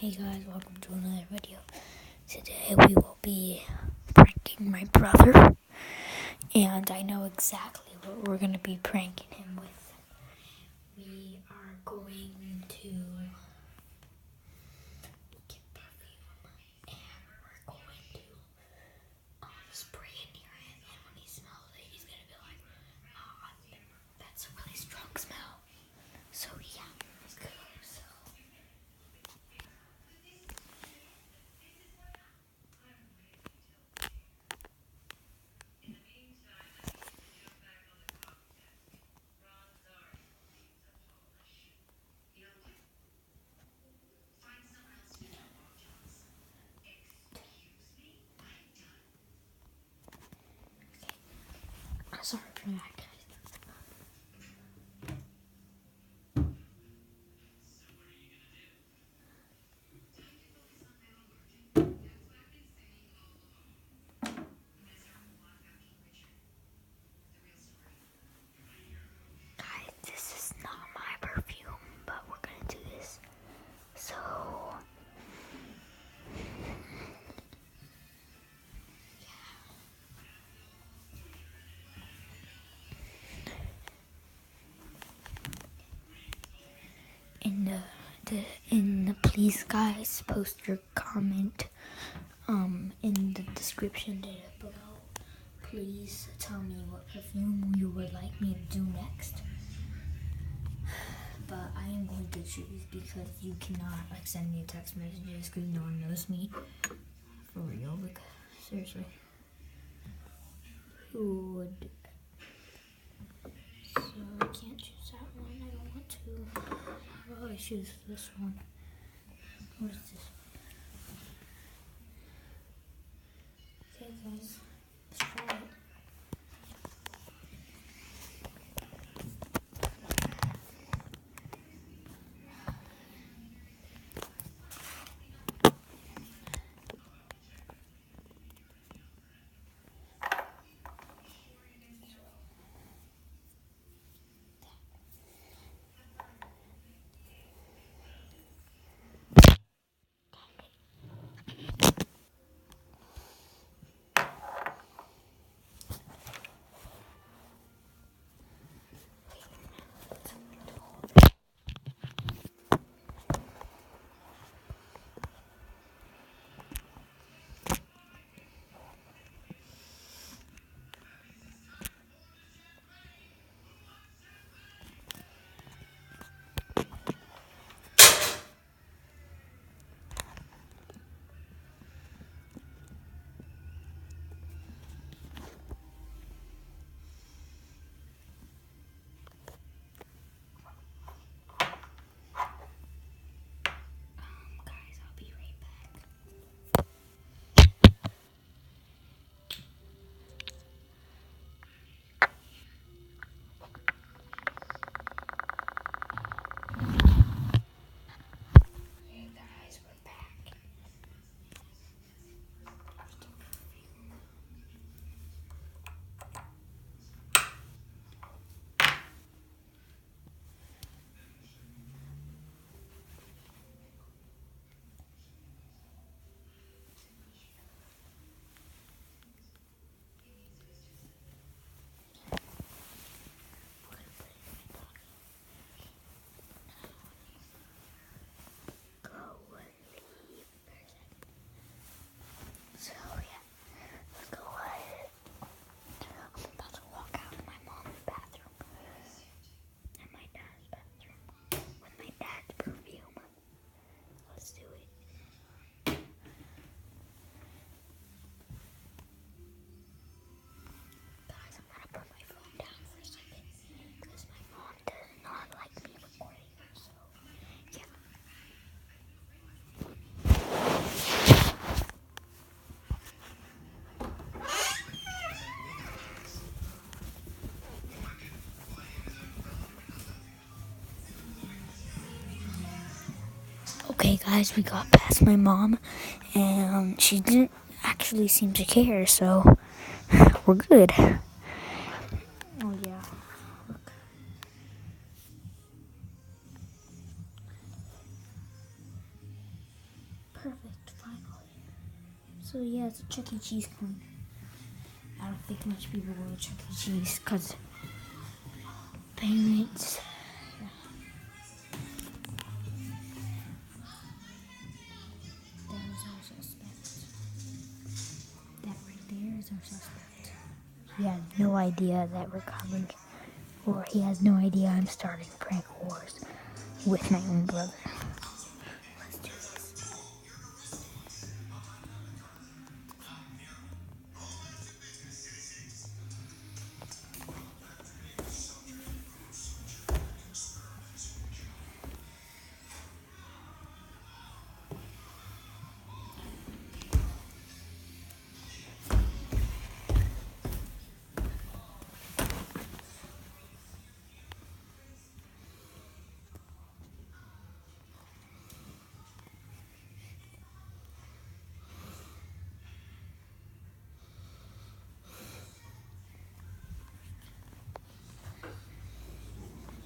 Hey guys, welcome to another video. Today we will be pranking my brother, and I know exactly what we're going to be pranking him with. We are going to get perfume, and we're going to spray it near him, and when he smells it, he's going to be like, oh, that's a really strong smell. So yeah, let's go. Sorry for that, guys. Guys, this is not my perfume, but we're gonna do this. So, in the please guys, post your comment in the description below. Please tell me what perfume you would like me to do next. But I am going to choose because you cannot send me text messages because no one knows me. For real, like, seriously. Who would do that? So I can't choose that one. I don't want to. How about I choose this one? What is this? Okay, guys, let's try it. Guys, I'll be right back. Hey guys, we're back. So yeah, let's go ahead. I'm about to walk out of my mom's bathroom and my dad's bathroom with my dad's perfume. Let's do it. Guys, I'm gonna put my phone down for a second because my mom does not like me recording her, so yeah. Okay guys, we got past my mom and she didn't actually seem to care, so we're good. Oh yeah. Look. perfect, finally. So yeah, it's a Chuck E. Cheese coin. I don't think much people go to Chuck E. Cheese because parents. Yeah. There's our suspect. That right there is our suspect. He has no idea that we're coming, or he has no idea I'm starting prank wars with my own brother. Let's do this.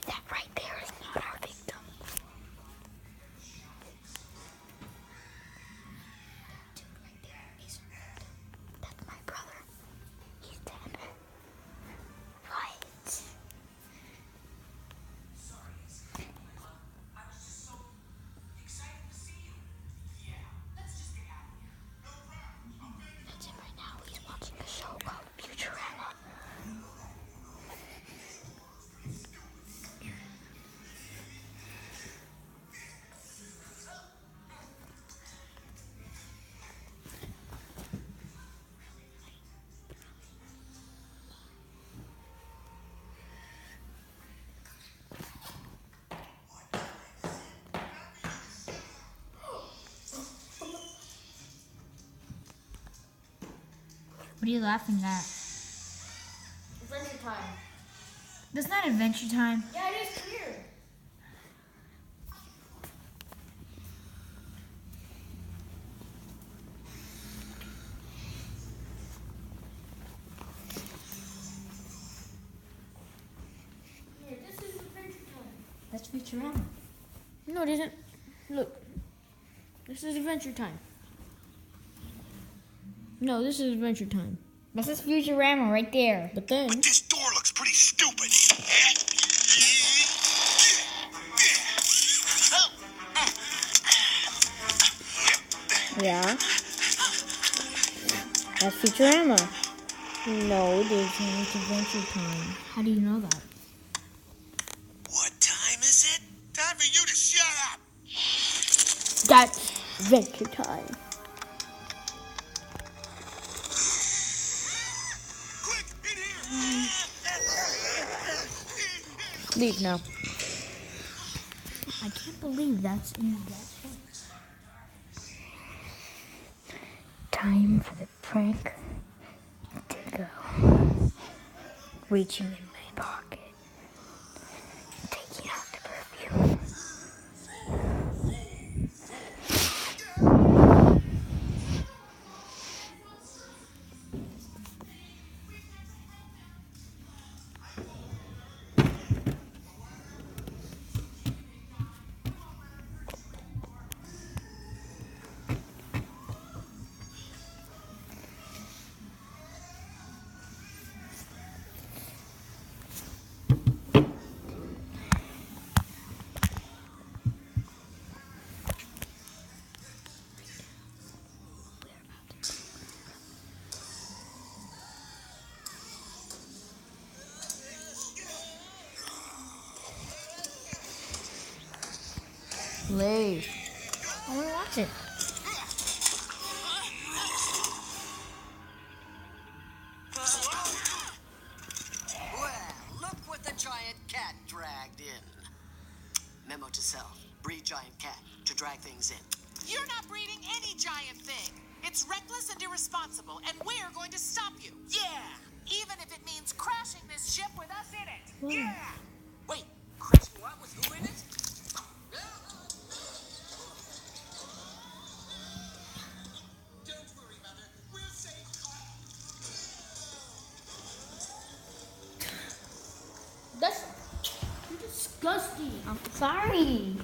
That right there is not our victim. That dude right there is red. That's my brother. He's dead. What? That's him right now. He's watching a show called Futurama. What are you laughing at? Adventure Time. That's not Adventure Time. Yeah, it is clear. Here, this is Adventure Time. That's Futurama. No, it isn't. Look. This is Adventure Time. No, this is Adventure Time. This is Futurama right there. But then... But this door looks pretty stupid. Yeah? That's Futurama. No, Disney, it's Adventure Time. How do you know that? What time is it? Time for you to shut up. That's Adventure Time. Quick, in here. Leave now. I can't believe that's in that show. Time for the prank to go. Reaching in my pocket. Taking out the perfume. Leave. I want to watch it. Well, look what the giant cat dragged in. Memo to self. Breed giant cat to drag things in. You're not breeding any giant thing. It's reckless and irresponsible, and we're going to stop you. Yeah! Even if it means crashing this ship with us in it. Yeah! Wait, crashing what with who in it? Don't worry, Mother. We'll save That's disgusting. I'm sorry.